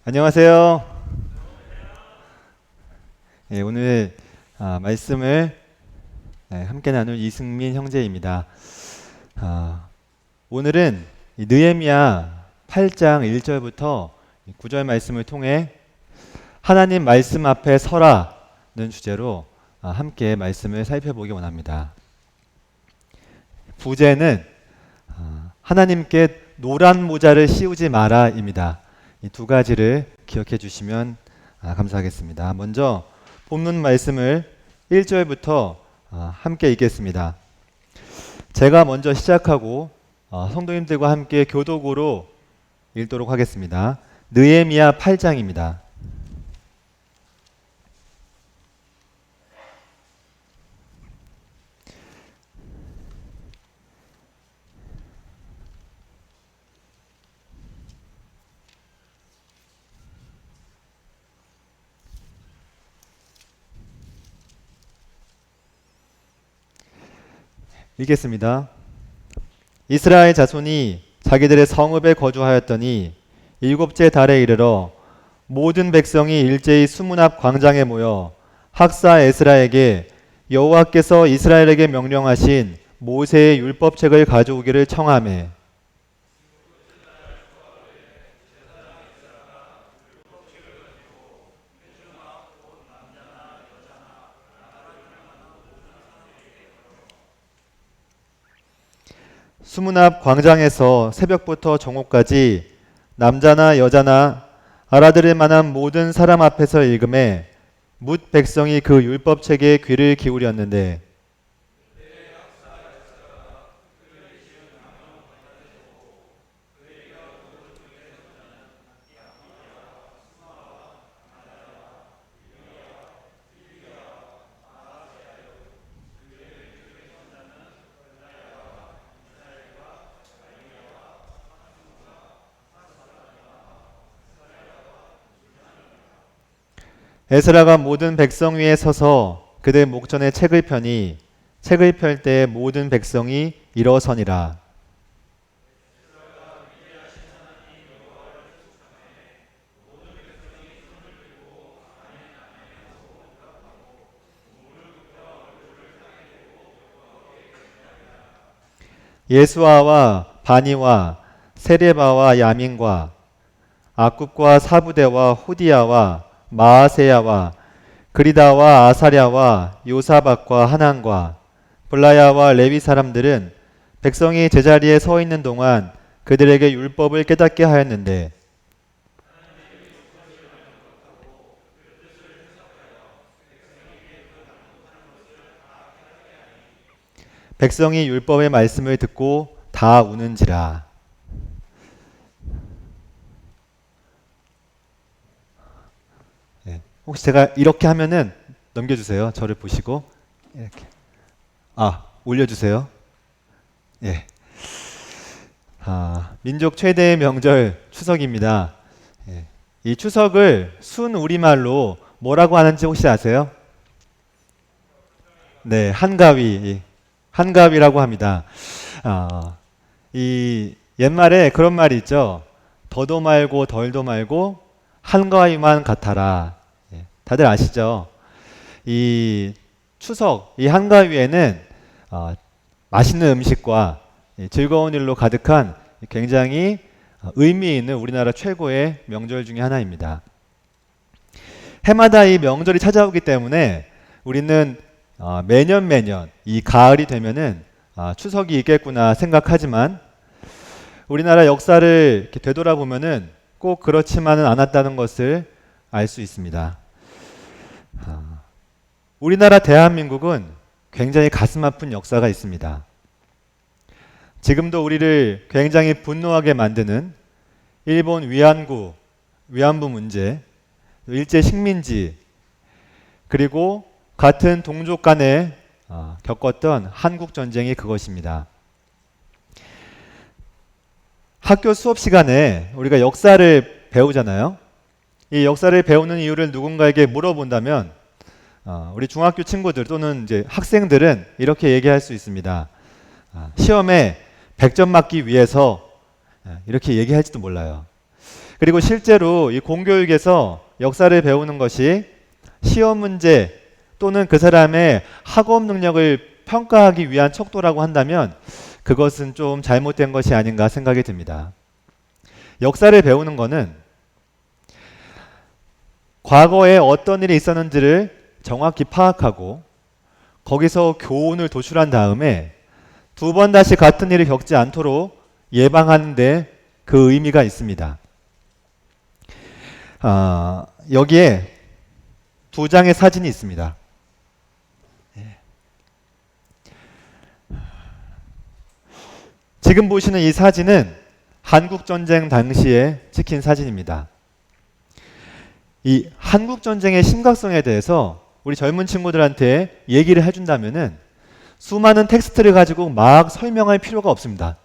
안녕하세요. 오늘 말씀을 함께 나눌 이승민 형제입니다. 오늘은 느헤미야 8장 1절부터 9절 말씀을 통해 하나님 말씀 앞에 서라는 주제로 함께 말씀을 살펴보기 원합니다. 부제는 하나님께 노란 모자를 씌우지 마라입니다. 이 두 가지를 기억해 주시면 감사하겠습니다. 먼저 본문 말씀을 1절부터 함께 읽겠습니다. 제가 먼저 시작하고 성도님들과 함께 교독으로 읽도록 하겠습니다. 느헤미야 8장입니다. 읽겠습니다. 이스라엘 자손이 자기들의 성읍에 거주하였더니 일곱째 달에 이르러 모든 백성이 일제히 수문 앞 광장에 모여 학사 에스라에게 여호와께서 이스라엘에게 명령하신 모세의 율법책을 가져오기를 청하매 수문 앞 광장에서 새벽부터 정오까지 남자나 여자나 알아들을 만한 모든 사람 앞에서 읽음에 뭇 백성이 그 율법책에 귀를 기울였는데 에스라가 모든 백성 위에 서서 그들 목전에 책을 펴니 책을 펼 때 모든 백성이 일어서니라. 예수아와 바니와 세레바와 야민과 악굽과 사부대와 호디야와 마아세야와 그리다와 아사랴와 요사박과 하난과 블라야와 레위 사람들은 백성이 제자리에 서 있는 동안 그들에게 율법을 깨닫게 하였는데 백성이 율법의 말씀을 듣고 다 우는지라. 혹시 제가 이렇게 하면은 넘겨주세요. 저를 보시고 이렇게 올려주세요. 예. 민족 최대의 명절 추석입니다. 예. 이 추석을 순 우리말로 뭐라고 하는지 혹시 아세요? 네, 한가위라고 합니다. 이 옛말에 그런 말이 있죠. 더도 말고 덜도 말고 한가위만 같아라. 다들 아시죠? 이 추석, 이 한가위에는 맛있는 음식과 즐거운 일로 가득한 굉장히 의미 있는 우리나라 최고의 명절 중에 하나입니다. 해마다 이 명절이 찾아오기 때문에 우리는 매년 이 가을이 되면은 추석이 있겠구나 생각하지만 우리나라 역사를 이렇게 되돌아보면은 꼭 그렇지만은 않았다는 것을 알 수 있습니다. 우리나라 대한민국은 굉장히 가슴 아픈 역사가 있습니다. 지금도 우리를 굉장히 분노하게 만드는 일본 위안부 문제, 일제 식민지, 그리고 같은 동족 간에 겪었던 한국 전쟁이 그것입니다. 학교 수업 시간에 우리가 역사를 배우잖아요. 이 역사를 배우는 이유를 누군가에게 물어본다면 우리 중학교 친구들 또는 이제 학생들은 이렇게 얘기할 수 있습니다. 시험에 100점 맞기 위해서 이렇게 얘기할지도 몰라요. 그리고 실제로 이 공교육에서 역사를 배우는 것이 시험 문제 또는 그 사람의 학업 능력을 평가하기 위한 척도라고 한다면 그것은 좀 잘못된 것이 아닌가 생각이 듭니다. 역사를 배우는 것은 과거에 어떤 일이 있었는지를 정확히 파악하고 거기서 교훈을 도출한 다음에 두 번 다시 같은 일을 겪지 않도록 예방하는 데 그 의미가 있습니다. 여기에 두 장의 사진이 있습니다. 지금 보시는 이 사진은 한국전쟁 당시에 찍힌 사진입니다. 이 한국전쟁의 심각성에 대해서 우리 젊은 친구들한테 얘기를 해준다면은 수많은 텍스트를 가지고 막 설명할 필요가 없습니다.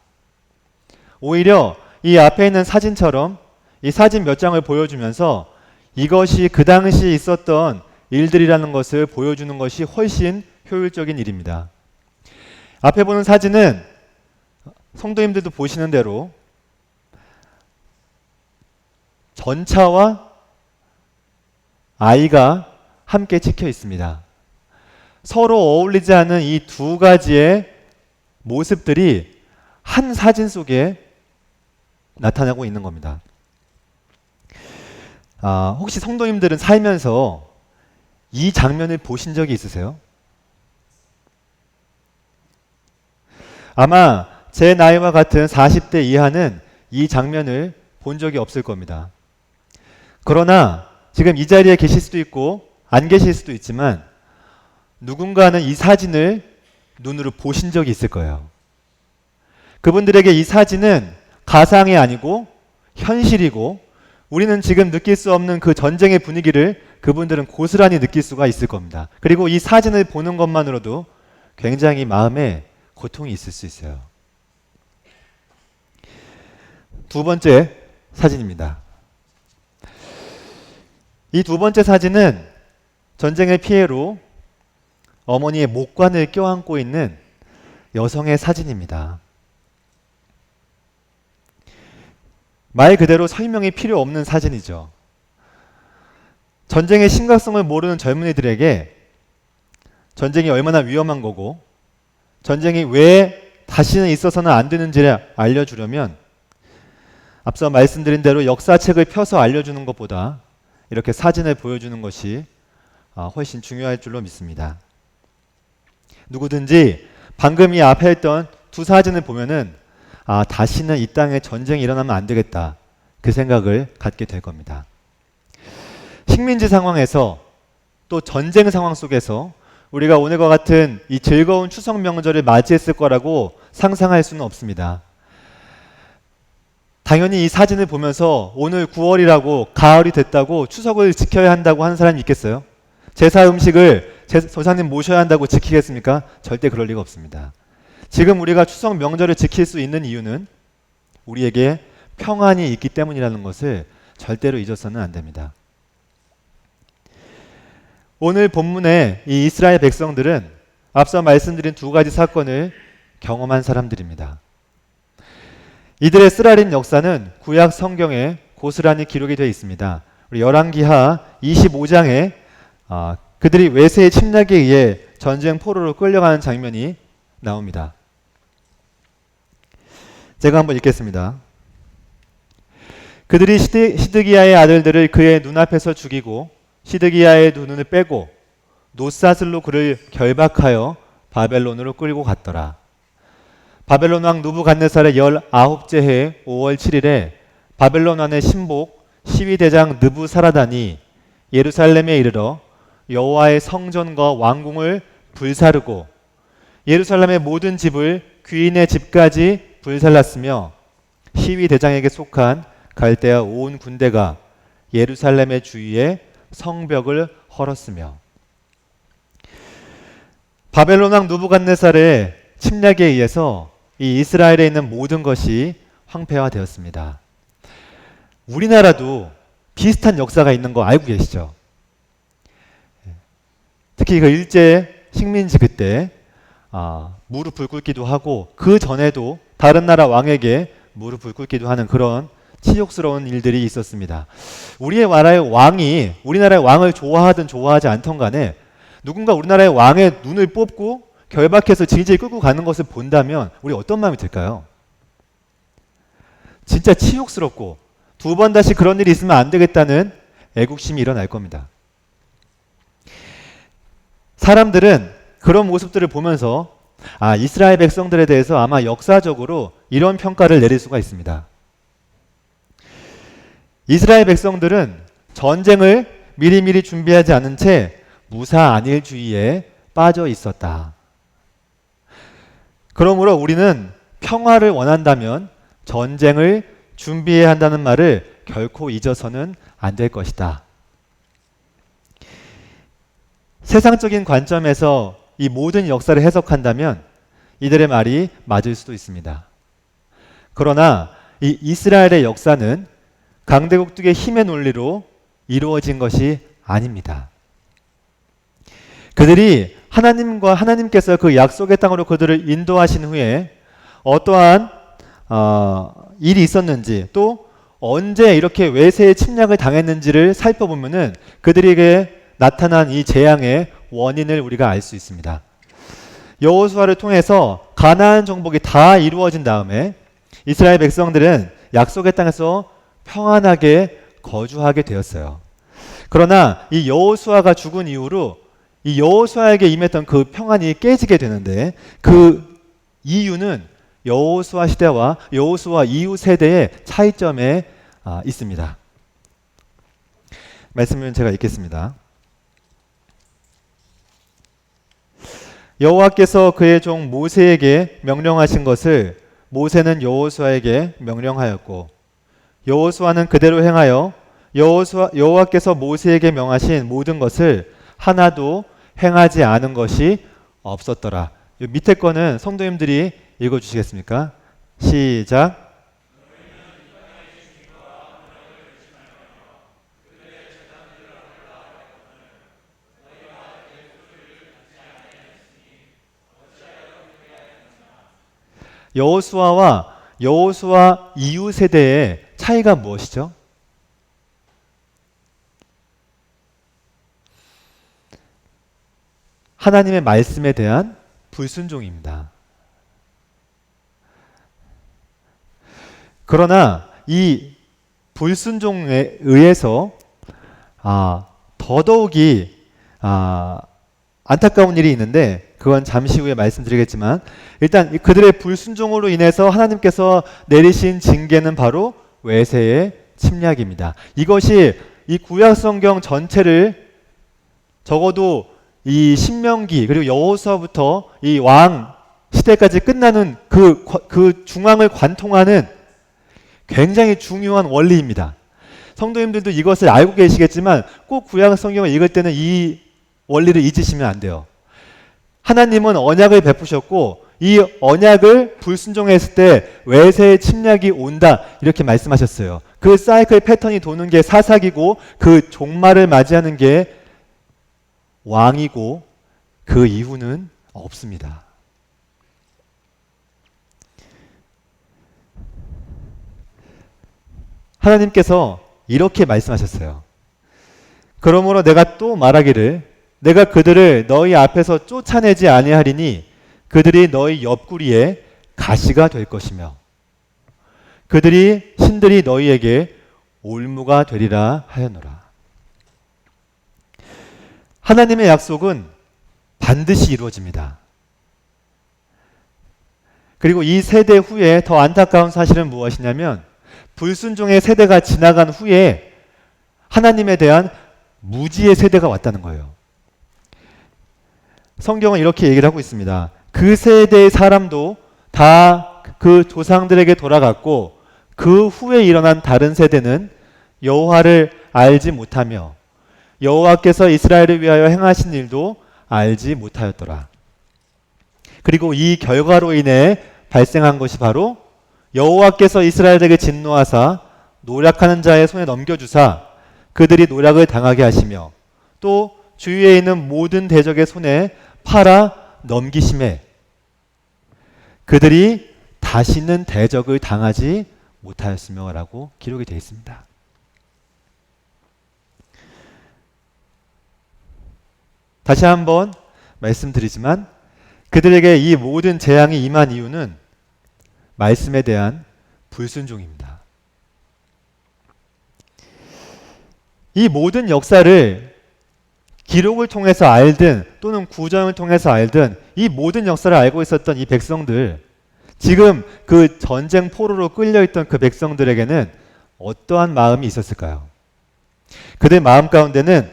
오히려 이 앞에 있는 사진처럼 이 사진 몇 장을 보여주면서 이것이 그 당시 있었던 일들이라는 것을 보여주는 것이 훨씬 효율적인 일입니다. 앞에 보는 사진은 성도님들도 보시는 대로 전차와 아이가 함께 찍혀 있습니다. 서로 어울리지 않은 이 두 가지의 모습들이 한 사진 속에 나타나고 있는 겁니다. 혹시 성도님들은 살면서 이 장면을 보신 적이 있으세요? 아마 제 나이와 같은 40대 이하는 이 장면을 본 적이 없을 겁니다. 그러나 지금 이 자리에 계실 수도 있고 안 계실 수도 있지만 누군가는 이 사진을 눈으로 보신 적이 있을 거예요. 그분들에게 이 사진은 가상이 아니고 현실이고 우리는 지금 느낄 수 없는 그 전쟁의 분위기를 그분들은 고스란히 느낄 수가 있을 겁니다. 그리고 이 사진을 보는 것만으로도 굉장히 마음에 고통이 있을 수 있어요. 두 번째 사진입니다. 이 두 번째 사진은 전쟁의 피해로 어머니의 목관을 껴안고 있는 여성의 사진입니다. 말 그대로 설명이 필요 없는 사진이죠. 전쟁의 심각성을 모르는 젊은이들에게 전쟁이 얼마나 위험한 거고 전쟁이 왜 다시는 있어서는 안 되는지를 알려주려면 앞서 말씀드린 대로 역사책을 펴서 알려주는 것보다 이렇게 사진을 보여주는 것이 훨씬 중요할 줄로 믿습니다. 누구든지 방금 이 앞에 있던 두 사진을 보면은 다시는 이 땅에 전쟁이 일어나면 안 되겠다. 그 생각을 갖게 될 겁니다. 식민지 상황에서 또 전쟁 상황 속에서 우리가 오늘과 같은 이 즐거운 추석 명절을 맞이했을 거라고 상상할 수는 없습니다. 당연히 이 사진을 보면서 오늘 9월이라고 가을이 됐다고 추석을 지켜야 한다고 하는 사람이 있겠어요? 제사 음식을 조상님 모셔야 한다고 지키겠습니까? 절대 그럴 리가 없습니다. 지금 우리가 추석 명절을 지킬 수 있는 이유는 우리에게 평안이 있기 때문이라는 것을 절대로 잊어서는 안 됩니다. 오늘 본문의 이 이스라엘 백성들은 앞서 말씀드린 두 가지 사건을 경험한 사람들입니다. 이들의 쓰라린 역사는 구약 성경에 고스란히 기록이 되어 있습니다. 우리 열왕기하 25장에 그들이 외세의 침략에 의해 전쟁 포로로 끌려가는 장면이 나옵니다. 제가 한번 읽겠습니다. 그들이 시드기야의 아들들을 그의 눈앞에서 죽이고 시드기야의 두 눈을 빼고 놋사슬로 그를 결박하여 바벨론으로 끌고 갔더라. 바벨론 왕 느부갓네살의 19째 해 5월 7일에 바벨론 왕의 신복 시위대장 느부사라단이 예루살렘에 이르러 여호와의 성전과 왕궁을 불사르고 예루살렘의 모든 집을 귀인의 집까지 불살랐으며 시위대장에게 속한 갈대아 온 군대가 예루살렘의 주위에 성벽을 헐었으며 바벨론 왕 느부갓네살의 침략에 의해서 이 이스라엘에 있는 모든 것이 황폐화되었습니다. 우리나라도 비슷한 역사가 있는 거 알고 계시죠? 특히 그 일제 식민지 그때 무릎을 꿇기도 하고 그 전에도 다른 나라 왕에게 무릎을 꿇기도 하는 그런 치욕스러운 일들이 있었습니다. 우리나라의 왕을 좋아하든 좋아하지 않던 간에 누군가 우리나라의 왕의 눈을 뽑고 결박해서 질질 끌고 가는 것을 본다면 우리 어떤 마음이 들까요? 진짜 치욕스럽고 두 번 다시 그런 일이 있으면 안 되겠다는 애국심이 일어날 겁니다. 사람들은 그런 모습들을 보면서 이스라엘 백성들에 대해서 아마 역사적으로 이런 평가를 내릴 수가 있습니다. 이스라엘 백성들은 전쟁을 미리미리 준비하지 않은 채 무사안일주의에 빠져 있었다. 그러므로 우리는 평화를 원한다면 전쟁을 준비해야 한다는 말을 결코 잊어서는 안 될 것이다. 세상적인 관점에서 이 모든 역사를 해석한다면 이들의 말이 맞을 수도 있습니다. 그러나 이 이스라엘의 역사는 강대국들의 힘의 논리로 이루어진 것이 아닙니다. 그들이 하나님께서 그 약속의 땅으로 그들을 인도하신 후에 어떠한 일이 있었는지 또 언제 이렇게 외세의 침략을 당했는지를 살펴보면은 그들에게 나타난 이 재앙의 원인을 우리가 알 수 있습니다. 여호수아를 통해서 가나안 정복이 다 이루어진 다음에 이스라엘 백성들은 약속의 땅에서 평안하게 거주하게 되었어요. 그러나 이 여호수아가 죽은 이후로 이 여호수아에게 임했던 그 평안이 깨지게 되는데 그 이유는 여호수아 시대와 여호수아 이후 세대의 차이점에 있습니다. 말씀을 제가 읽겠습니다. 여호와께서 그의 종 모세에게 명령하신 것을 모세는 여호수아에게 명령하였고 여호수아는 그대로 행하여 여호와께서 모세에게 명하신 모든 것을 하나도 행하지 않은 것이 없었더라. 밑에 거는 성도님들이 읽어주시겠습니까? 시작. 여호수아와 여호수아 이후 세대의 차이가 무엇이죠? 하나님의 말씀에 대한 불순종입니다. 그러나 이 불순종에 의해서 더더욱이 안타까운 일이 있는데 그건 잠시 후에 말씀드리겠지만 일단 그들의 불순종으로 인해서 하나님께서 내리신 징계는 바로 외세의 침략입니다. 이것이 이 구약 성경 전체를 적어도 이 신명기 그리고 여호수아부터 이 왕 시대까지 끝나는 그 중앙을 관통하는 굉장히 중요한 원리입니다. 성도님들도 이것을 알고 계시겠지만 꼭 구약 성경을 읽을 때는 이 원리를 잊으시면 안 돼요. 하나님은 언약을 베푸셨고 이 언약을 불순종했을 때 외세의 침략이 온다 이렇게 말씀하셨어요. 그 사이클 패턴이 도는 게 사사기고 그 종말을 맞이하는 게 왕이고 그 이후는 없습니다. 하나님께서 이렇게 말씀하셨어요. 그러므로 내가 또 말하기를 내가 그들을 너희 앞에서 쫓아내지 아니하리니 그들이 너희 옆구리에 가시가 될 것이며 신들이 너희에게 올무가 되리라 하였노라. 하나님의 약속은 반드시 이루어집니다. 그리고 이 세대 후에 더 안타까운 사실은 무엇이냐면 불순종의 세대가 지나간 후에 하나님에 대한 무지의 세대가 왔다는 거예요. 성경은 이렇게 얘기를 하고 있습니다. 그 세대의 사람도 다 그 조상들에게 돌아갔고 그 후에 일어난 다른 세대는 여호와를 알지 못하며 여호와께서 이스라엘을 위하여 행하신 일도 알지 못하였더라. 그리고 이 결과로 인해 발생한 것이 바로 여호와께서 이스라엘에게 진노하사 노략하는 자의 손에 넘겨주사 그들이 노략을 당하게 하시며 또 주위에 있는 모든 대적의 손에 팔아 넘기심에 그들이 다시는 대적을 당하지 못하였으며 라고 기록이 되어 있습니다. 다시 한번 말씀드리지만 그들에게 이 모든 재앙이 임한 이유는 말씀에 대한 불순종입니다. 이 모든 역사를 기록을 통해서 알든 또는 구전을 통해서 알든 이 모든 역사를 알고 있었던 이 백성들, 지금 그 전쟁 포로로 끌려있던 그 백성들에게는 어떠한 마음이 있었을까요? 그들 마음 가운데는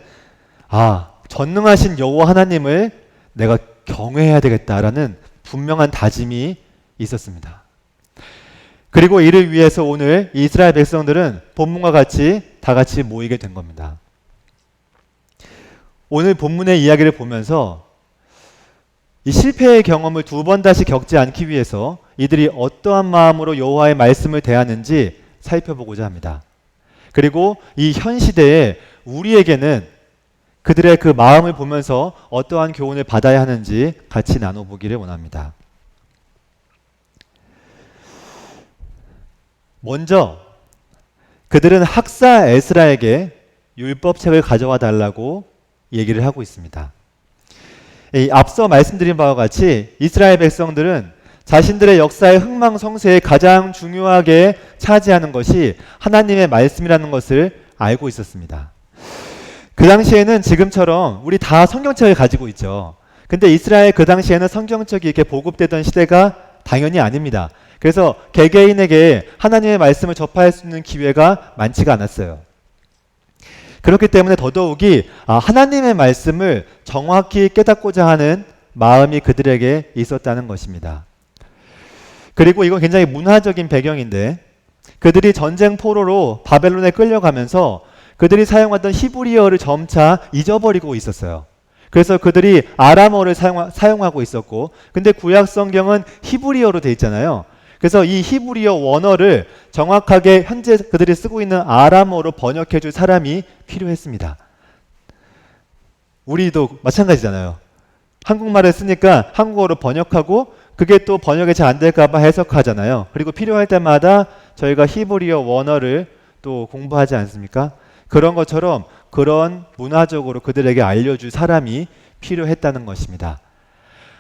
전능하신 여호와 하나님을 내가 경외해야 되겠다라는 분명한 다짐이 있었습니다. 그리고 이를 위해서 오늘 이스라엘 백성들은 본문과 같이 다 같이 모이게 된 겁니다. 오늘 본문의 이야기를 보면서 이 실패의 경험을 두 번 다시 겪지 않기 위해서 이들이 어떠한 마음으로 여호와의 말씀을 대하는지 살펴보고자 합니다. 그리고 이 현 시대에 우리에게는 그들의 그 마음을 보면서 어떠한 교훈을 받아야 하는지 같이 나눠보기를 원합니다. 먼저 그들은 학사 에스라에게 율법책을 가져와 달라고 얘기를 하고 있습니다. 앞서 말씀드린 바와 같이 이스라엘 백성들은 자신들의 역사의 흥망성쇠에 가장 중요하게 차지하는 것이 하나님의 말씀이라는 것을 알고 있었습니다. 그 당시에는 지금처럼 우리 다 성경책을 가지고 있죠. 근데 이스라엘 그 당시에는 성경책이 이렇게 보급되던 시대가 당연히 아닙니다. 그래서 개개인에게 하나님의 말씀을 접할 수 있는 기회가 많지가 않았어요. 그렇기 때문에 더더욱이 하나님의 말씀을 정확히 깨닫고자 하는 마음이 그들에게 있었다는 것입니다. 그리고 이건 굉장히 문화적인 배경인데 그들이 전쟁 포로로 바벨론에 끌려가면서 그들이 사용하던 히브리어를 점차 잊어버리고 있었어요. 그래서 그들이 아람어를 사용하고 있었고, 근데 구약 성경은 히브리어로 되어 있잖아요. 그래서 이 히브리어 원어를 정확하게 현재 그들이 쓰고 있는 아람어로 번역해 줄 사람이 필요했습니다. 우리도 마찬가지잖아요. 한국말을 쓰니까 한국어로 번역하고 그게 또 번역이 잘 안 될까 봐 해석하잖아요. 그리고 필요할 때마다 저희가 히브리어 원어를 또 공부하지 않습니까? 그런 것처럼 그런 문화적으로 그들에게 알려줄 사람이 필요했다는 것입니다.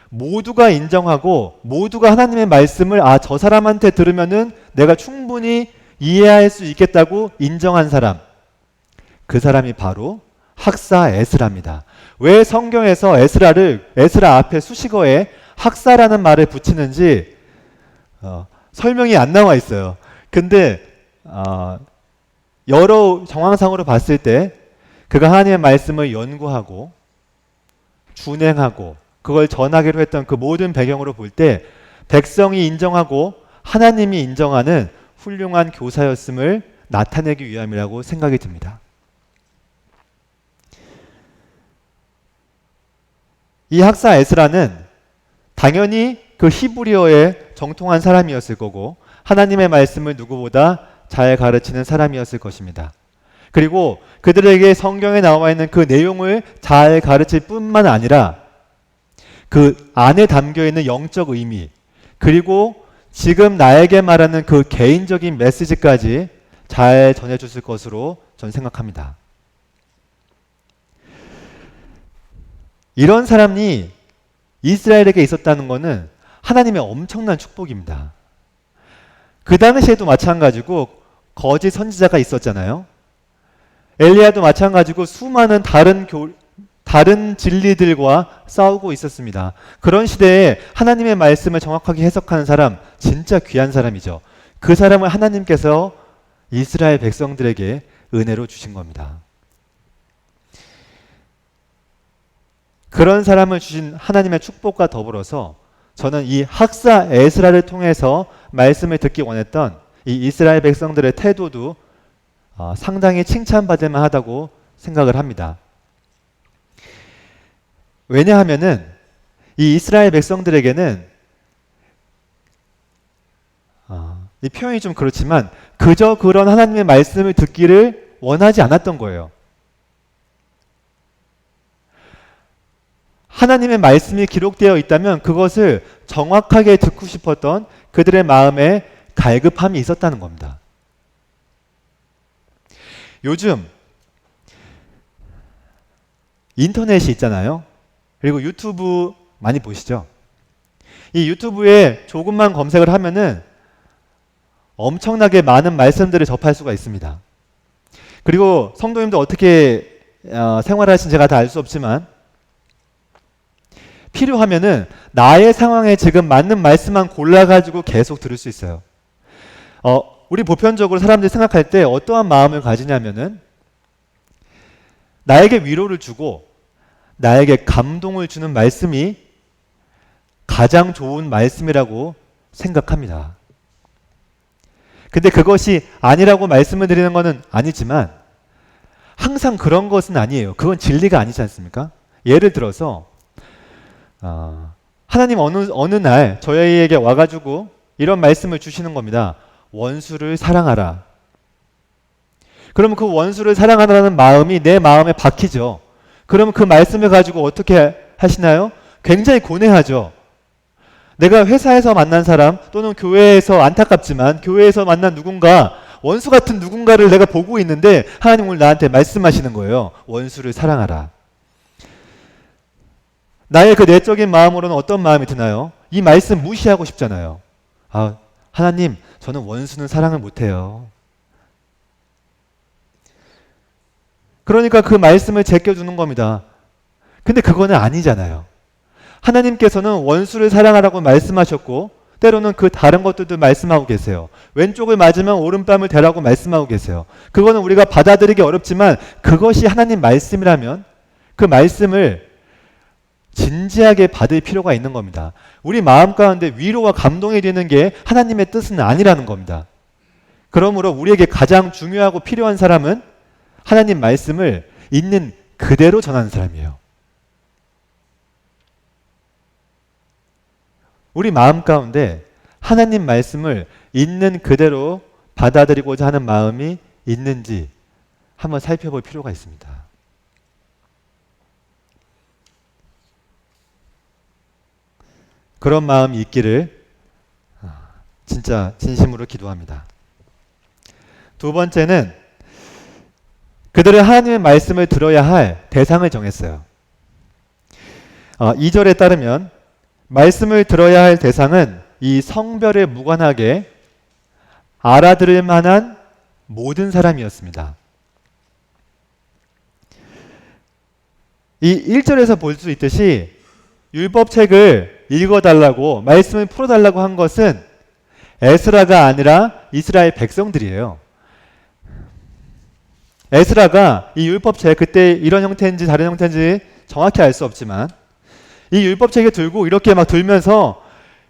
모두가 인정하고 모두가 하나님의 말씀을 저 사람한테 들으면은 내가 충분히 이해할 수 있겠다고 인정한 사람, 그 사람이 바로 학사 에스라입니다. 왜 성경에서 에스라 앞에 수식어에 학사라는 말을 붙이는지 설명이 안 나와 있어요. 근데 여러 정황상으로 봤을 때 그가 하나님의 말씀을 연구하고 준행하고 그걸 전하기로 했던 그 모든 배경으로 볼 때 백성이 인정하고 하나님이 인정하는 훌륭한 교사였음을 나타내기 위함이라고 생각이 듭니다. 이 학사 에스라는 당연히 그 히브리어에 정통한 사람이었을 거고 하나님의 말씀을 누구보다 잘 가르치는 사람이었을 것입니다. 그리고 그들에게 성경에 나와 있는 그 내용을 잘 가르칠 뿐만 아니라 그 안에 담겨있는 영적 의미, 그리고 지금 나에게 말하는 그 개인적인 메시지까지 잘 전해줬을 것으로 저는 생각합니다. 이런 사람이 이스라엘에게 있었다는 것은 하나님의 엄청난 축복입니다. 그 당시에도 마찬가지고 거짓 선지자가 있었잖아요. 엘리야도 마찬가지고 수많은 다른 진리들과 싸우고 있었습니다. 그런 시대에 하나님의 말씀을 정확하게 해석하는 사람, 진짜 귀한 사람이죠. 그 사람을 하나님께서 이스라엘 백성들에게 은혜로 주신 겁니다. 그런 사람을 주신 하나님의 축복과 더불어서 저는 이 학사 에스라를 통해서 말씀을 듣기 원했던 이 이스라엘 백성들의 태도도 상당히 칭찬받을 만하다고 생각을 합니다. 왜냐하면은 이 이스라엘 백성들에게는 이 표현이 좀 그렇지만 그저 그런 하나님의 말씀을 듣기를 원하지 않았던 거예요. 하나님의 말씀이 기록되어 있다면 그것을 정확하게 듣고 싶었던 그들의 마음에 갈급함이 있었다는 겁니다. 요즘 인터넷이 있잖아요. 그리고 유튜브 많이 보시죠? 이 유튜브에 조금만 검색을 하면은 엄청나게 많은 말씀들을 접할 수가 있습니다. 그리고 성도님도 어떻게 생활하신지 제가 다 알 수 없지만 필요하면은 나의 상황에 지금 맞는 말씀만 골라가지고 계속 들을 수 있어요. 우리 보편적으로 사람들이 생각할 때 어떠한 마음을 가지냐면은 나에게 위로를 주고 나에게 감동을 주는 말씀이 가장 좋은 말씀이라고 생각합니다. 근데 그것이 아니라고 말씀을 드리는 것은 아니지만 항상 그런 것은 아니에요. 그건 진리가 아니지 않습니까? 예를 들어서 하나님 어느 날 저희에게 와가지고 이런 말씀을 주시는 겁니다. 원수를 사랑하라. 그러면 그 원수를 사랑하라는 마음이 내 마음에 박히죠. 그러면 그 말씀을 가지고 어떻게 하시나요? 굉장히 고뇌하죠. 내가 회사에서 만난 사람 또는 교회에서 안타깝지만 교회에서 만난 누군가 원수 같은 누군가를 내가 보고 있는데 하나님 오늘 나한테 말씀하시는 거예요. 원수를 사랑하라. 나의 그 내적인 마음으로는 어떤 마음이 드나요? 이 말씀 무시하고 싶잖아요. 하나님, 저는 원수는 사랑을 못해요. 그러니까 그 말씀을 제껴주는 겁니다. 근데 그거는 아니잖아요. 하나님께서는 원수를 사랑하라고 말씀하셨고 때로는 그 다른 것들도 말씀하고 계세요. 왼쪽을 맞으면 오른뺨을 대라고 말씀하고 계세요. 그거는 우리가 받아들이기 어렵지만 그것이 하나님 말씀이라면 그 말씀을 진지하게 받을 필요가 있는 겁니다. 우리 마음 가운데 위로와 감동이 되는 게 하나님의 뜻은 아니라는 겁니다. 그러므로 우리에게 가장 중요하고 필요한 사람은 하나님 말씀을 있는 그대로 전하는 사람이에요. 우리 마음 가운데 하나님 말씀을 있는 그대로 받아들이고자 하는 마음이 있는지 한번 살펴볼 필요가 있습니다. 그런 마음이 있기를 진짜 진심으로 기도합니다. 두 번째는 그들은 하나님의 말씀을 들어야 할 대상을 정했어요. 2절에 따르면 말씀을 들어야 할 대상은 이 성별에 무관하게 알아들을 만한 모든 사람이었습니다. 이 1절에서 볼 수 있듯이 율법책을 읽어달라고 말씀을 풀어달라고 한 것은 에스라가 아니라 이스라엘 백성들이에요. 에스라가 이 율법책, 그때 이런 형태인지 다른 형태인지 정확히 알 수 없지만 이 율법책을 들고 이렇게 막 들면서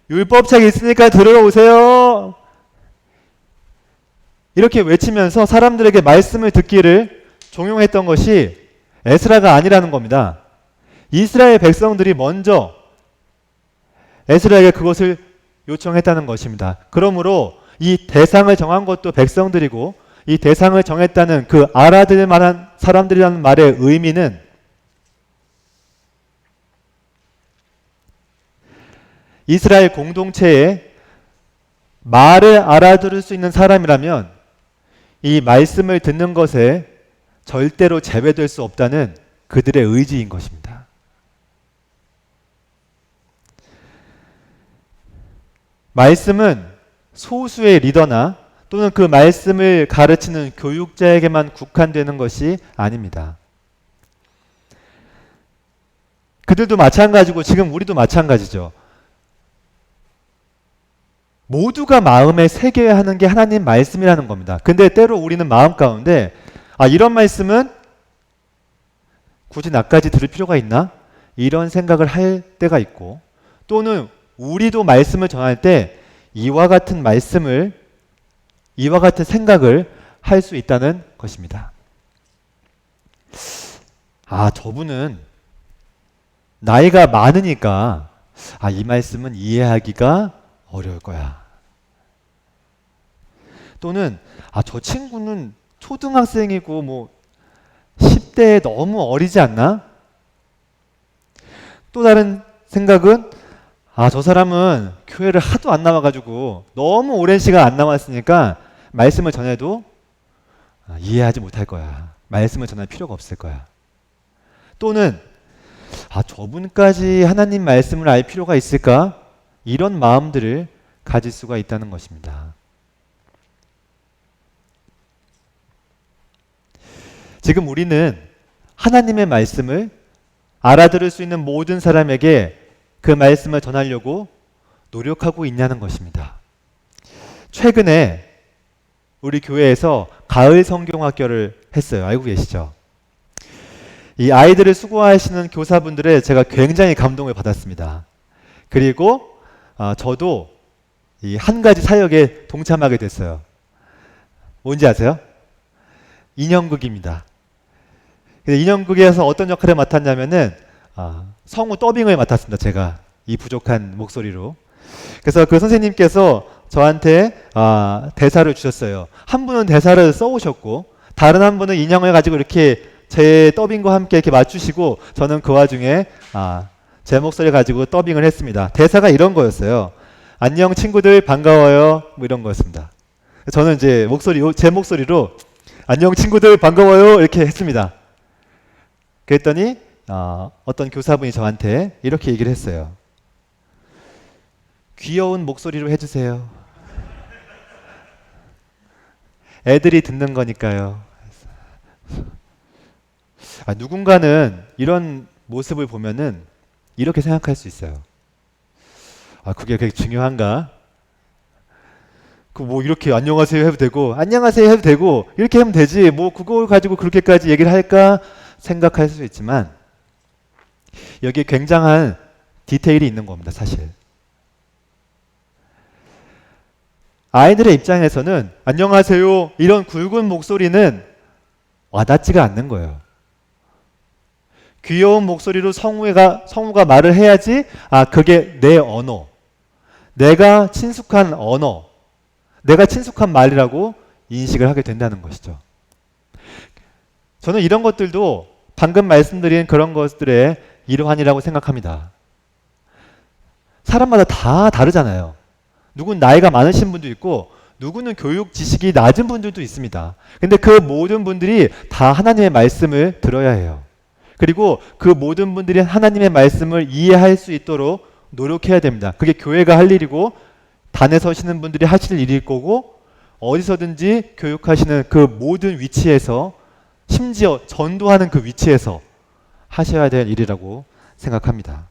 율법책이 있으니까 들어오세요. 이렇게 외치면서 사람들에게 말씀을 듣기를 종용했던 것이 에스라가 아니라는 겁니다. 이스라엘 백성들이 먼저 에스라에게 그것을 요청했다는 것입니다. 그러므로 이 대상을 정한 것도 백성들이고 이 대상을 정했다는 그 알아들을 만한 사람들이라는 말의 의미는 이스라엘 공동체에 말을 알아들을 수 있는 사람이라면 이 말씀을 듣는 것에 절대로 제외될 수 없다는 그들의 의지인 것입니다. 말씀은 소수의 리더나 또는 그 말씀을 가르치는 교육자에게만 국한되는 것이 아닙니다. 그들도 마찬가지고 지금 우리도 마찬가지죠. 모두가 마음에 새겨야 하는 게 하나님 말씀이라는 겁니다. 근데 때로 우리는 마음 가운데 이런 말씀은 굳이 나까지 들을 필요가 있나? 이런 생각을 할 때가 있고 또는 우리도 말씀을 전할 때 이와 같은 말씀을 이와 같은 생각을 할 수 있다는 것입니다. 저분은 나이가 많으니까 이 말씀은 이해하기가 어려울 거야. 또는 저 친구는 초등학생이고 뭐 10대에 너무 어리지 않나? 또 다른 생각은 저 사람은 교회를 하도 안 나와가지고 너무 오랜 시간 안 나왔으니까 말씀을 전해도 이해하지 못할 거야. 말씀을 전할 필요가 없을 거야. 또는 저분까지 하나님 말씀을 알 필요가 있을까? 이런 마음들을 가질 수가 있다는 것입니다. 지금 우리는 하나님의 말씀을 알아들을 수 있는 모든 사람에게 그 말씀을 전하려고 노력하고 있냐는 것입니다. 최근에 우리 교회에서 가을 성경학교를 했어요. 알고 계시죠? 이 아이들을 수고하시는 교사분들의 제가 굉장히 감동을 받았습니다. 그리고 저도 이 한 가지 사역에 동참하게 됐어요. 뭔지 아세요? 인형극입니다. 인형극에서 어떤 역할을 맡았냐면은 성우 더빙을 맡았습니다. 제가 이 부족한 목소리로. 그래서 그 선생님께서 저한테 대사를 주셨어요. 한 분은 대사를 써오셨고 다른 한 분은 인형을 가지고 이렇게 제 더빙과 함께 이렇게 맞추시고 저는 그 와중에 제 목소리 가지고 더빙을 했습니다. 대사가 이런 거였어요. 안녕 친구들 반가워요. 뭐 이런 거였습니다. 저는 이제 제 목소리로 안녕 친구들 반가워요 이렇게 했습니다. 그랬더니 어떤 교사분이 저한테 이렇게 얘기를 했어요. 귀여운 목소리로 해주세요. 애들이 듣는 거니까요. 누군가는 이런 모습을 보면은 이렇게 생각할 수 있어요. 그게 중요한가? 뭐 이렇게 안녕하세요 해도 되고 안녕하세요 해도 되고 이렇게 하면 되지 뭐 그걸 가지고 그렇게까지 얘기를 할까 생각할 수 있지만 여기에 굉장한 디테일이 있는 겁니다. 사실 아이들의 입장에서는 안녕하세요 이런 굵은 목소리는 와닿지가 않는 거예요. 귀여운 목소리로 성우가 말을 해야지 그게 내 언어, 내가 친숙한 언어, 내가 친숙한 말이라고 인식을 하게 된다는 것이죠. 저는 이런 것들도 방금 말씀드린 그런 것들의 일환이라고 생각합니다. 사람마다 다 다르잖아요. 누군 나이가 많으신 분도 있고 누구는 교육 지식이 낮은 분들도 있습니다. 근데 그 모든 분들이 다 하나님의 말씀을 들어야 해요. 그리고 그 모든 분들이 하나님의 말씀을 이해할 수 있도록 노력해야 됩니다. 그게 교회가 할 일이고 단에 서시는 분들이 하실 일일 거고 어디서든지 교육하시는 그 모든 위치에서 심지어 전도하는 그 위치에서 하셔야 될 일이라고 생각합니다.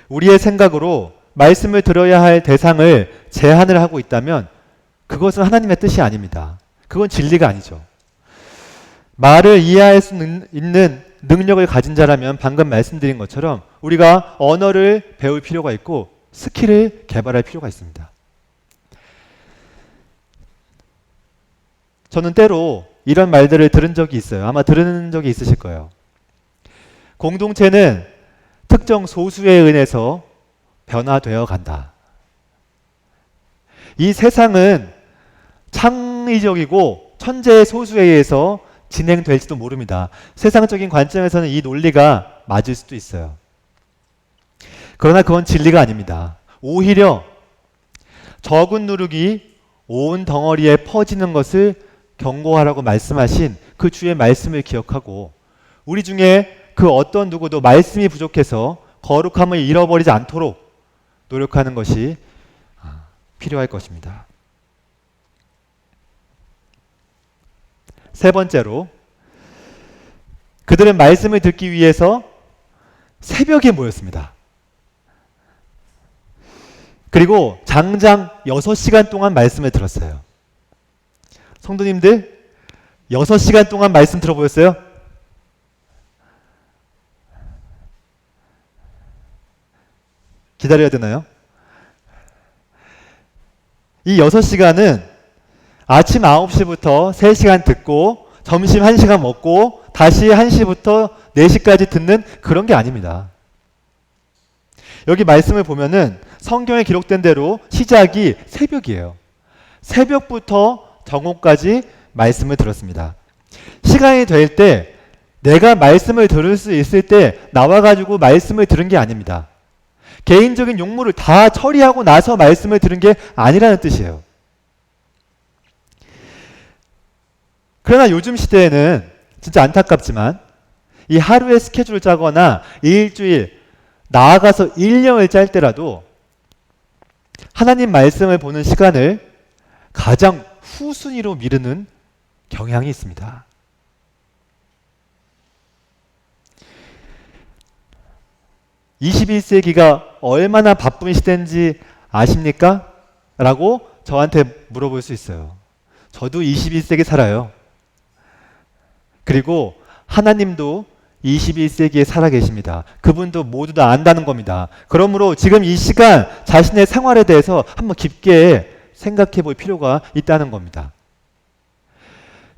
우리의 생각으로 말씀을 들어야 할 대상을 제한을 하고 있다면 그것은 하나님의 뜻이 아닙니다. 그건 진리가 아니죠. 말을 이해할 수 있는 능력을 가진 자라면 방금 말씀드린 것처럼 우리가 언어를 배울 필요가 있고 스킬을 개발할 필요가 있습니다. 저는 때로 이런 말들을 들은 적이 있어요. 아마 들은 적이 있으실 거예요. 공동체는 특정 소수에 의해서 변화되어 간다. 이 세상은 창의적이고 천재의 소수에 의해서 진행될지도 모릅니다. 세상적인 관점에서는 이 논리가 맞을 수도 있어요. 그러나 그건 진리가 아닙니다. 오히려 적은 누룩이 온 덩어리에 퍼지는 것을 경고하라고 말씀하신 그 주의 말씀을 기억하고 우리 중에 그 어떤 누구도 말씀이 부족해서 거룩함을 잃어버리지 않도록 노력하는 것이 필요할 것입니다. 세 번째로 그들은 말씀을 듣기 위해서 새벽에 모였습니다. 그리고 장장 6시간 동안 말씀을 들었어요. 성도님들 6시간 동안 말씀 들어보셨어요? 기다려야 되나요? 이 6시간은 아침 9시부터 3시간 듣고 점심 1시간 먹고 다시 1시부터 4시까지 듣는 그런 게 아닙니다. 여기 말씀을 보면은 성경에 기록된 대로 시작이 새벽이에요. 새벽부터 정오까지 말씀을 들었습니다. 시간이 될 때 내가 말씀을 들을 수 있을 때 나와가지고 말씀을 들은 게 아닙니다. 개인적인 용무를 다 처리하고 나서 말씀을 들은 게 아니라는 뜻이에요. 그러나 요즘 시대에는 진짜 안타깝지만 이 하루의 스케줄을 짜거나 일주일, 나아가서 1년을 짤 때라도 하나님 말씀을 보는 시간을 가장 후순위로 미루는 경향이 있습니다. (21세기가) 얼마나 바쁜 시대인지 아십니까? 라고 저한테 물어볼 수 있어요. 저도 21세기 살아요. 그리고 하나님도 21세기에 살아 계십니다. 그분도 모두 다 안다는 겁니다. 그러므로 지금 이 시간 자신의 생활에 대해서 한번 깊게 생각해 볼 필요가 있다는 겁니다.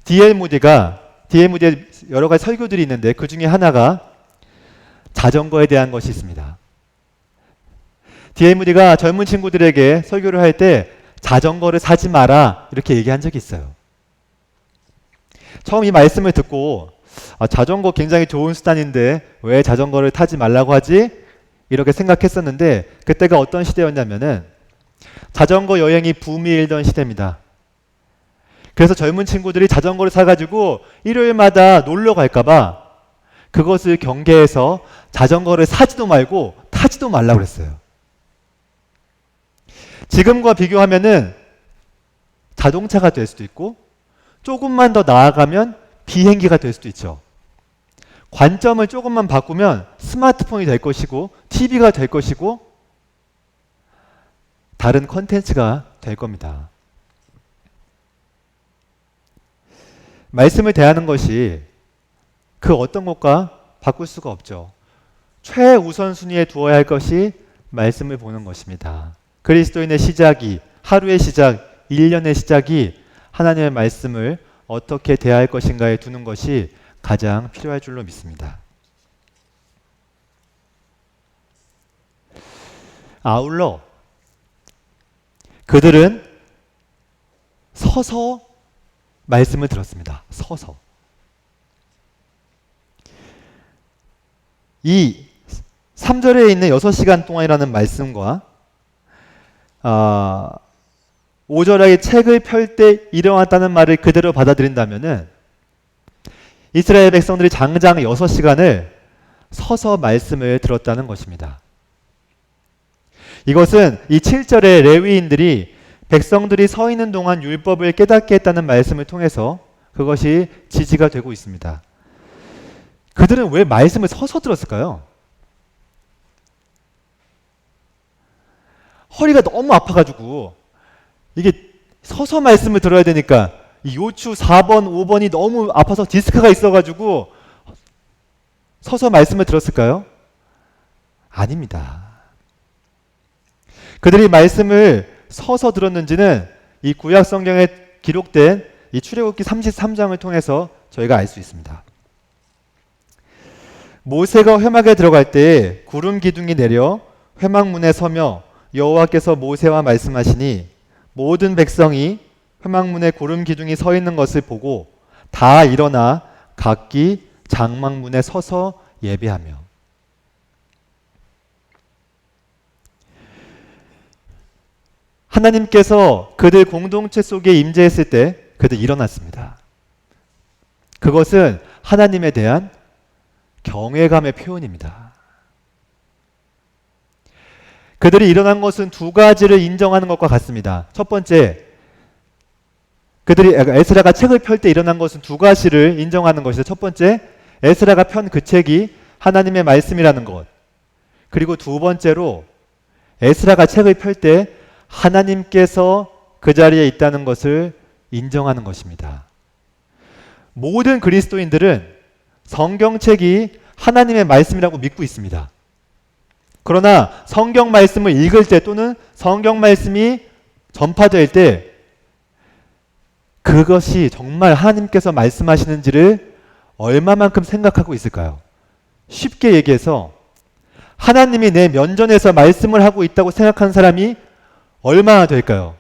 D.L. 모디의 여러 가지 설교들이 있는데 그 중에 하나가 자전거에 대한 것이 있습니다. D.L. 모디가 젊은 친구들에게 설교를 할 때 자전거를 사지 마라 이렇게 얘기한 적이 있어요. 처음 이 말씀을 듣고 자전거 굉장히 좋은 수단인데 왜 자전거를 타지 말라고 하지? 이렇게 생각했었는데 그때가 어떤 시대였냐면은 자전거 여행이 붐이 일던 시대입니다. 그래서 젊은 친구들이 자전거를 사가지고 일요일마다 놀러 갈까봐 그것을 경계해서 자전거를 사지도 말고 타지도 말라고 그랬어요. 지금과 비교하면은 자동차가 될 수도 있고 조금만 더 나아가면 비행기가 될 수도 있죠. 관점을 조금만 바꾸면 스마트폰이 될 것이고 TV가 될 것이고 다른 컨텐츠가 될 겁니다. 말씀을 대하는 것이 그 어떤 것과 바꿀 수가 없죠. 최우선순위에 두어야 할 것이 말씀을 보는 것입니다. 그리스도인의 시작이, 하루의 시작, 1년의 시작이 하나님의 말씀을 어떻게 대할 것인가에 두는 것이 가장 필요할 줄로 믿습니다. 아울러 그들은 서서 말씀을 들었습니다. 서서. 이 3절에 있는 6시간 동안이라는 말씀과 5절에 책을 펼 때 일어났다는 말을 그대로 받아들인다면은 이스라엘 백성들이 장장 6시간을 서서 말씀을 들었다는 것입니다. 이것은 이 7절에 레위인들이 백성들이 서 있는 동안 율법을 깨닫게 했다는 말씀을 통해서 그것이 지지가 되고 있습니다. 그들은 왜 말씀을 서서 들었을까요? 허리가 너무 아파가지고 이게 서서 말씀을 들어야 되니까 이 요추 4번, 5번이 너무 아파서 디스크가 있어가지고 서서 말씀을 들었을까요? 아닙니다. 그들이 말씀을 서서 들었는지는 이 구약 성경에 기록된 이 출애굽기 33장을 통해서 저희가 알 수 있습니다. 모세가 회막에 들어갈 때 구름 기둥이 내려 회막문에 서며 여호와께서 모세와 말씀하시니 모든 백성이 회막문에 구름 기둥이 서 있는 것을 보고 다 일어나 각기 장막문에 서서 예배하며. 하나님께서 그들 공동체 속에 임재했을 때 그들 일어났습니다. 그것은 하나님에 대한 경외감의 표현입니다. 그들이 일어난 것은 두 가지를 인정하는 것과 같습니다. 첫 번째, 그들이 에스라가 책을 펼 때 일어난 것은 두 가지를 인정하는 것이죠. 첫 번째, 에스라가 편 그 책이 하나님의 말씀이라는 것. 그리고 두 번째로 에스라가 책을 펼 때 하나님께서 그 자리에 있다는 것을 인정하는 것입니다. 모든 그리스도인들은 성경책이 하나님의 말씀이라고 믿고 있습니다. 그러나 성경 말씀을 읽을 때 또는 성경 말씀이 전파될 때 그것이 정말 하나님께서 말씀하시는지를 얼마만큼 생각하고 있을까요? 쉽게 얘기해서 하나님이 내 면전에서 말씀을 하고 있다고 생각하는 사람이 얼마나 될까요?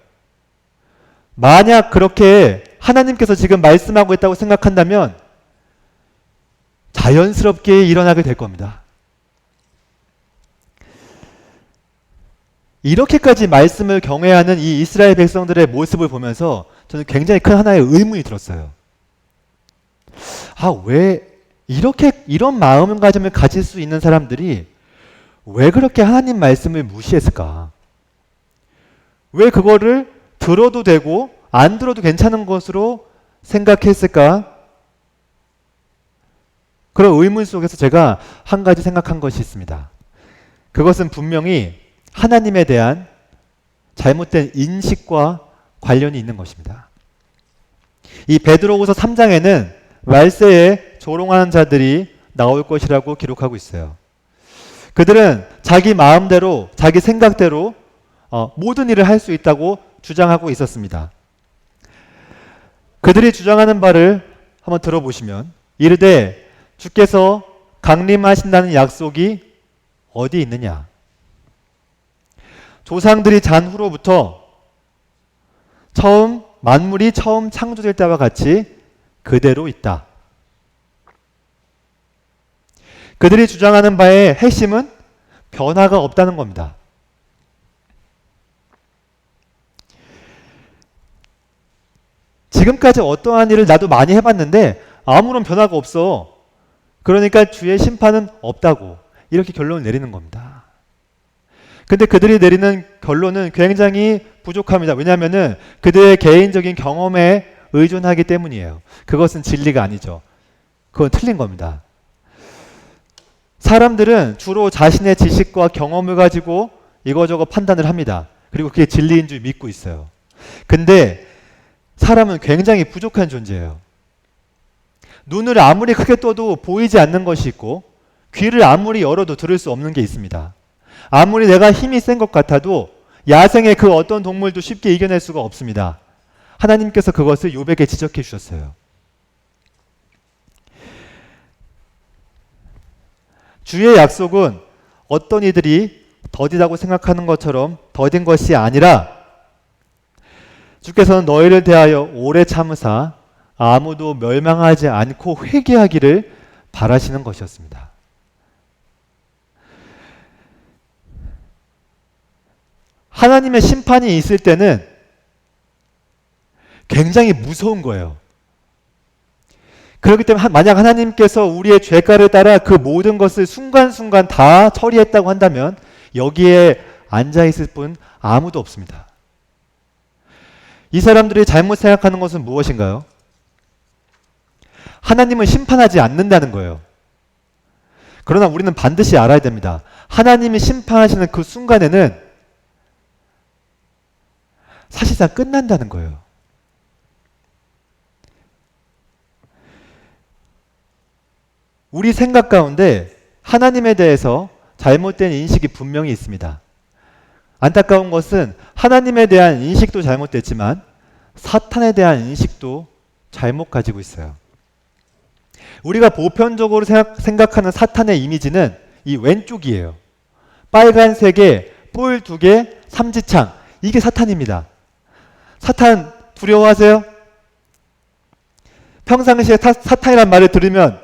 만약 그렇게 하나님께서 지금 말씀하고 있다고 생각한다면 자연스럽게 일어나게 될 겁니다. 이렇게까지 말씀을 경외하는 이 이스라엘 백성들의 모습을 보면서 저는 굉장히 큰 하나의 의문이 들었어요. 왜 이런 마음가짐을 가질 수 있는 사람들이 왜 그렇게 하나님 말씀을 무시했을까? 왜 그거를 들어도 되고 안 들어도 괜찮은 것으로 생각했을까? 그런 의문 속에서 제가 한 가지 생각한 것이 있습니다. 그것은 분명히 하나님에 대한 잘못된 인식과 관련이 있는 것입니다. 이 베드로후서 3장에는 말세에 조롱하는 자들이 나올 것이라고 기록하고 있어요. 그들은 자기 마음대로, 자기 생각대로 모든 일을 할 수 있다고 주장하고 있었습니다. 그들이 주장하는 바를 한번 들어보시면 이르되 주께서 강림하신다는 약속이 어디 있느냐? 조상들이 잔 후로부터 만물이 처음 창조될 때와 같이 그대로 있다. 그들이 주장하는 바의 핵심은 변화가 없다는 겁니다. 지금까지 어떠한 일을 나도 많이 해봤는데 아무런 변화가 없어. 그러니까 주의 심판은 없다고 이렇게 결론을 내리는 겁니다. 근데 그들이 내리는 결론은 굉장히 부족합니다. 왜냐하면 그들의 개인적인 경험에 의존하기 때문이에요. 그것은 진리가 아니죠. 그건 틀린 겁니다. 사람들은 주로 자신의 지식과 경험을 가지고 이거저거 판단을 합니다. 그리고 그게 진리인 줄 믿고 있어요. 근데 사람은 굉장히 부족한 존재예요. 눈을 아무리 크게 떠도 보이지 않는 것이 있고 귀를 아무리 열어도 들을 수 없는 게 있습니다. 아무리 내가 힘이 센 것 같아도 야생의 그 어떤 동물도 쉽게 이겨낼 수가 없습니다. 하나님께서 그것을 욥에게 지적해 주셨어요. 주의 약속은 어떤 이들이 더디다고 생각하는 것처럼 더딘 것이 아니라 주께서는 너희를 대하여 오래 참으사 아무도 멸망하지 않고 회개하기를 바라시는 것이었습니다. 하나님의 심판이 있을 때는 굉장히 무서운 거예요. 그렇기 때문에 만약 하나님께서 우리의 죄가를 따라 그 모든 것을 순간순간 다 처리했다고 한다면 여기에 앉아있을 분 아무도 없습니다. 이 사람들이 잘못 생각하는 것은 무엇인가요? 하나님은 심판하지 않는다는 거예요. 그러나 우리는 반드시 알아야 됩니다. 하나님이 심판하시는 그 순간에는 사실상 끝난다는 거예요. 우리 생각 가운데 하나님에 대해서 잘못된 인식이 분명히 있습니다. 안타까운 것은 하나님에 대한 인식도 잘못됐지만 사탄에 대한 인식도 잘못 가지고 있어요. 우리가 보편적으로 생각하는 사탄의 이미지는 이 왼쪽이에요. 빨간색에 뿔 2개, 삼지창. 이게 사탄입니다. 사탄 두려워하세요? 평상시에 사탄이란 말을 들으면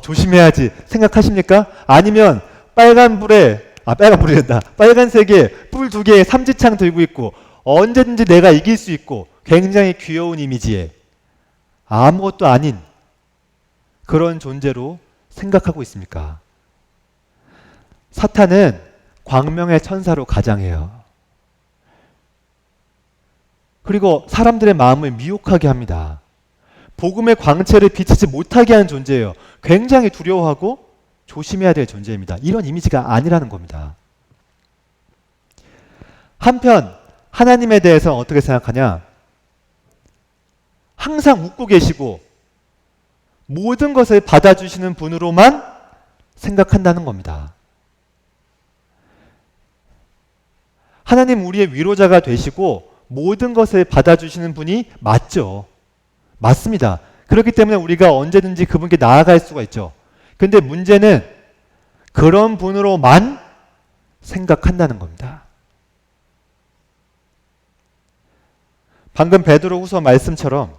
조심해야지 생각하십니까? 아니면 빨간색에 뿔 2개에 삼지창 들고 있고 언제든지 내가 이길 수 있고 굉장히 귀여운 이미지에 아무것도 아닌 그런 존재로 생각하고 있습니까? 사탄은 광명의 천사로 가장해요. 그리고 사람들의 마음을 미혹하게 합니다. 복음의 광채를 비치지 못하게 하는 존재예요. 굉장히 두려워하고 조심해야 될 존재입니다. 이런 이미지가 아니라는 겁니다. 한편 하나님에 대해서 어떻게 생각하냐? 항상 웃고 계시고 모든 것을 받아주시는 분으로만 생각한다는 겁니다. 하나님 우리의 위로자가 되시고 모든 것을 받아주시는 분이 맞죠. 맞습니다. 그렇기 때문에 우리가 언제든지 그분께 나아갈 수가 있죠. 근데 문제는 그런 분으로만 생각한다는 겁니다. 방금 베드로후서 말씀처럼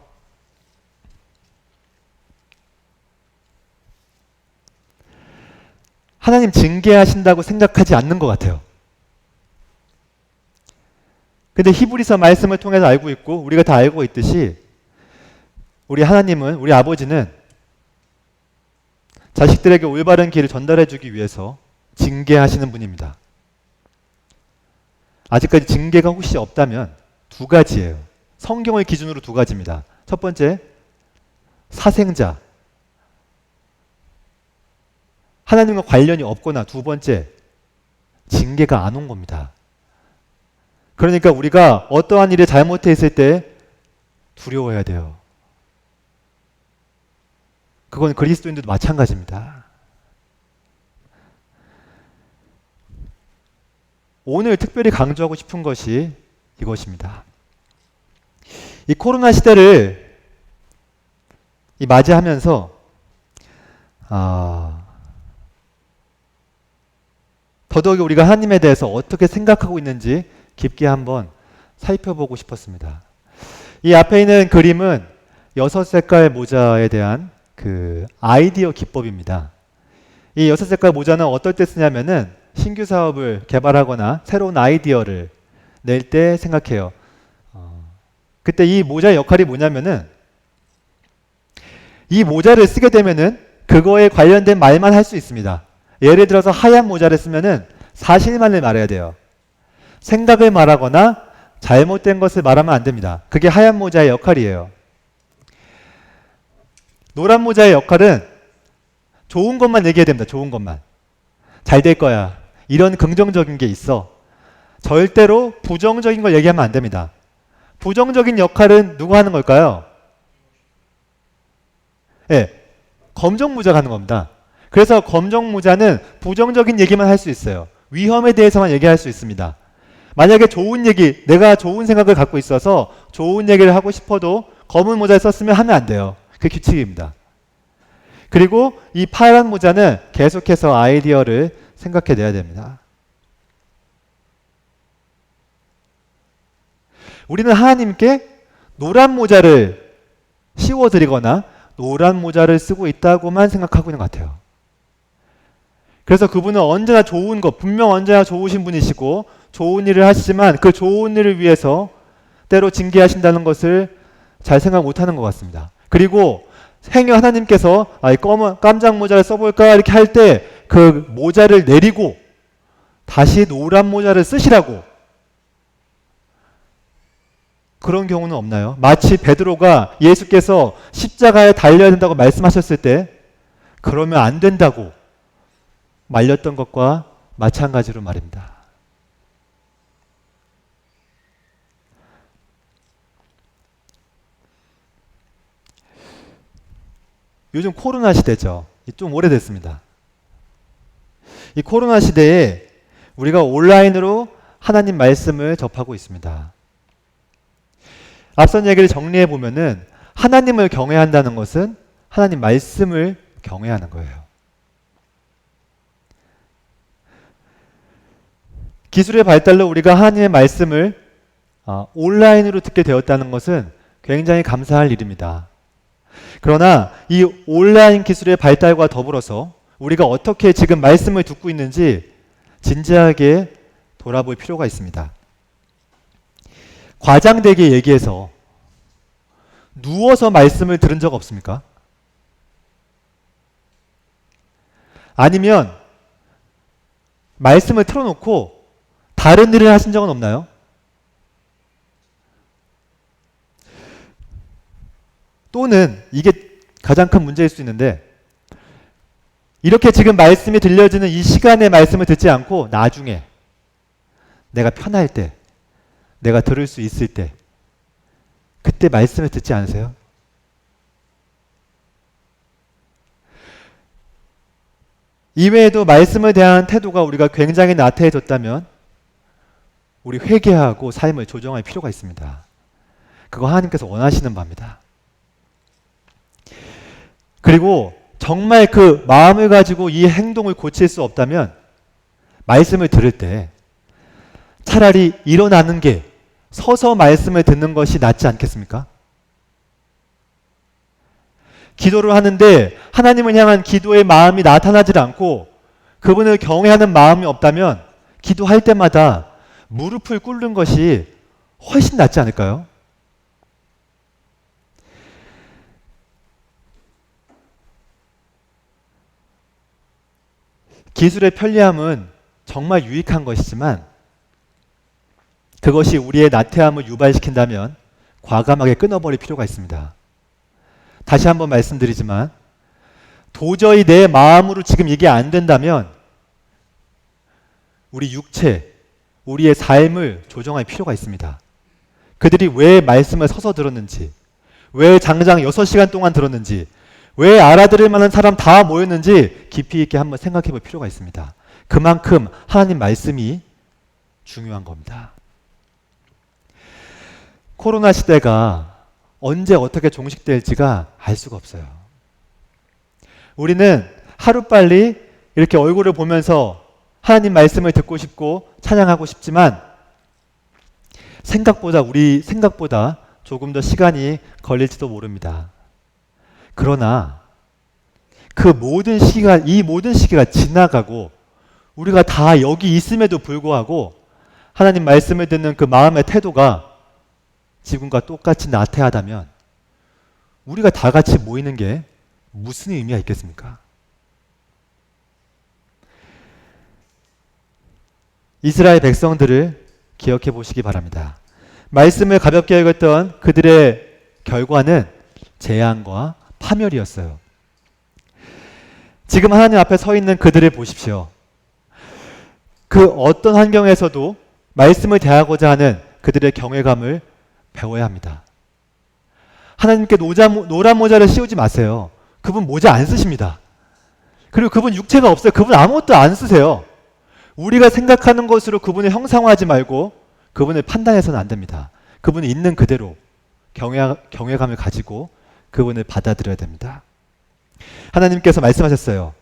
하나님 징계하신다고 생각하지 않는 것 같아요. 근데 히브리서 말씀을 통해서 알고 있고 우리가 다 알고 있듯이 우리 하나님은, 우리 아버지는 자식들에게 올바른 길을 전달해 주기 위해서 징계하시는 분입니다. 아직까지 징계가 혹시 없다면 두 가지예요. 성경을 기준으로 두 가지입니다. 첫 번째, 사생자. 하나님과 관련이 없거나, 두 번째, 징계가 안 온 겁니다. 그러니까 우리가 어떠한 일을 잘못했을 때 두려워해야 돼요. 그건 그리스도인들도 마찬가지입니다. 오늘 특별히 강조하고 싶은 것이 이것입니다. 이 코로나 시대를 맞이하면서 더더욱이 우리가 하나님에 대해서 어떻게 생각하고 있는지 깊게 한번 살펴보고 싶었습니다. 이 앞에 있는 그림은 6색깔 모자에 대한 그 아이디어 기법입니다. 이 6색깔 모자는 어떨 때 쓰냐면은 신규 사업을 개발하거나 새로운 아이디어를 낼 때 생각해요. 그때 이 모자의 역할이 뭐냐면은 이 모자를 쓰게 되면은 그거에 관련된 말만 할 수 있습니다. 예를 들어서 하얀 모자를 쓰면은 사실만을 말해야 돼요. 생각을 말하거나 잘못된 것을 말하면 안 됩니다. 그게 하얀 모자의 역할이에요. 노란 모자의 역할은 좋은 것만 얘기해야 됩니다. 좋은 것만. 잘 될 거야. 이런 긍정적인 게 있어. 절대로 부정적인 걸 얘기하면 안 됩니다. 부정적인 역할은 누가 하는 걸까요? 네, 검정 모자가 하는 겁니다. 그래서 검정 모자는 부정적인 얘기만 할 수 있어요. 위험에 대해서만 얘기할 수 있습니다. 만약에 좋은 얘기, 내가 좋은 생각을 갖고 있어서 좋은 얘기를 하고 싶어도 검은 모자를 썼으면 하면 안 돼요. 그게 규칙입니다. 그리고 이 파란 모자는 계속해서 아이디어를 생각해내야 됩니다. 우리는 하나님께 노란 모자를 씌워드리거나 노란 모자를 쓰고 있다고만 생각하고 있는 것 같아요. 그래서 그분은 언제나 좋은 것, 분명 언제나 좋으신 분이시고 좋은 일을 하시지만 그 좋은 일을 위해서 때로 징계하신다는 것을 잘 생각 못하는 것 같습니다. 그리고 행여 하나님께서 이 깜장 모자를 써볼까 이렇게 할 때 그 모자를 내리고 다시 노란 모자를 쓰시라고, 그런 경우는 없나요? 마치 베드로가 예수께서 십자가에 달려야 된다고 말씀하셨을 때 그러면 안 된다고 말렸던 것과 마찬가지로 말입니다. 요즘 코로나 시대죠. 좀 오래됐습니다. 이 코로나 시대에 우리가 온라인으로 하나님 말씀을 접하고 있습니다. 앞선 얘기를 정리해 보면은 하나님을 경외한다는 것은 하나님 말씀을 경외하는 거예요. 기술의 발달로 우리가 하나님의 말씀을 온라인으로 듣게 되었다는 것은 굉장히 감사할 일입니다. 그러나 이 온라인 기술의 발달과 더불어서 우리가 어떻게 지금 말씀을 듣고 있는지 진지하게 돌아볼 필요가 있습니다. 과장되게 얘기해서 누워서 말씀을 들은 적 없습니까? 아니면 말씀을 틀어놓고 다른 일을 하신 적은 없나요? 또는 이게 가장 큰 문제일 수 있는데, 이렇게 지금 말씀이 들려지는 이 시간에 말씀을 듣지 않고 나중에 내가 편할 때, 내가 들을 수 있을 때, 그때 말씀을 듣지 않으세요? 이외에도 말씀에 대한 태도가 우리가 굉장히 나태해졌다면 우리 회개하고 삶을 조정할 필요가 있습니다. 그거 하나님께서 원하시는 바입니다. 그리고 정말 그 마음을 가지고 이 행동을 고칠 수 없다면 말씀을 들을 때 차라리 일어나는 게, 서서 말씀을 듣는 것이 낫지 않겠습니까? 기도를 하는데 하나님을 향한 기도의 마음이 나타나질 않고 그분을 경외하는 마음이 없다면 기도할 때마다 무릎을 꿇는 것이 훨씬 낫지 않을까요? 기술의 편리함은 정말 유익한 것이지만 그것이 우리의 나태함을 유발시킨다면 과감하게 끊어버릴 필요가 있습니다. 다시 한번 말씀드리지만 도저히 내 마음으로 지금 이게 안 된다면 우리 육체, 우리의 삶을 조정할 필요가 있습니다. 그들이 왜 말씀을 서서 들었는지, 왜 장장 6시간 동안 들었는지, 왜 알아들을 만한 사람 다 모였는지 깊이 있게 한번 생각해 볼 필요가 있습니다. 그만큼 하나님 말씀이 중요한 겁니다. 코로나 시대가 언제 어떻게 종식될지가 알 수가 없어요. 우리는 하루빨리 이렇게 얼굴을 보면서 하나님 말씀을 듣고 싶고 찬양하고 싶지만 우리 생각보다 조금 더 시간이 걸릴지도 모릅니다. 그러나 이 모든 시기가 지나가고 우리가 다 여기 있음에도 불구하고 하나님 말씀을 듣는 그 마음의 태도가 지금과 똑같이 나태하다면 우리가 다 같이 모이는 게 무슨 의미가 있겠습니까? 이스라엘 백성들을 기억해 보시기 바랍니다. 말씀을 가볍게 여겼던 그들의 결과는 재앙과 파멸이었어요. 지금 하나님 앞에 서 있는 그들을 보십시오. 그 어떤 환경에서도 말씀을 대하고자 하는 그들의 경외감을 배워야 합니다. 하나님께 노란 모자를 씌우지 마세요. 그분 모자 안 쓰십니다. 그리고 그분 육체가 없어요. 그분 아무것도 안 쓰세요. 우리가 생각하는 것으로 그분을 형상화하지 말고 그분을 판단해서는 안 됩니다. 그분이 있는 그대로 경외감을 가지고 그분을 받아들여야 됩니다. 하나님께서 말씀하셨어요.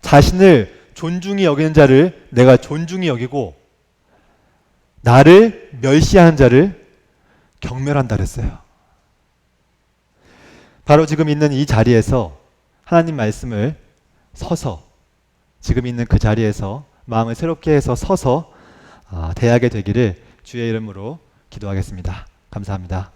자신을 존중히 여기는 자를 내가 존중히 여기고 나를 멸시하는 자를 경멸한다 그랬어요. 바로 지금 있는 이 자리에서 하나님 말씀을 서서 지금 있는 그 자리에서 마음을 새롭게 해서 서서 대하게 되기를 주의 이름으로 기도하겠습니다. 감사합니다.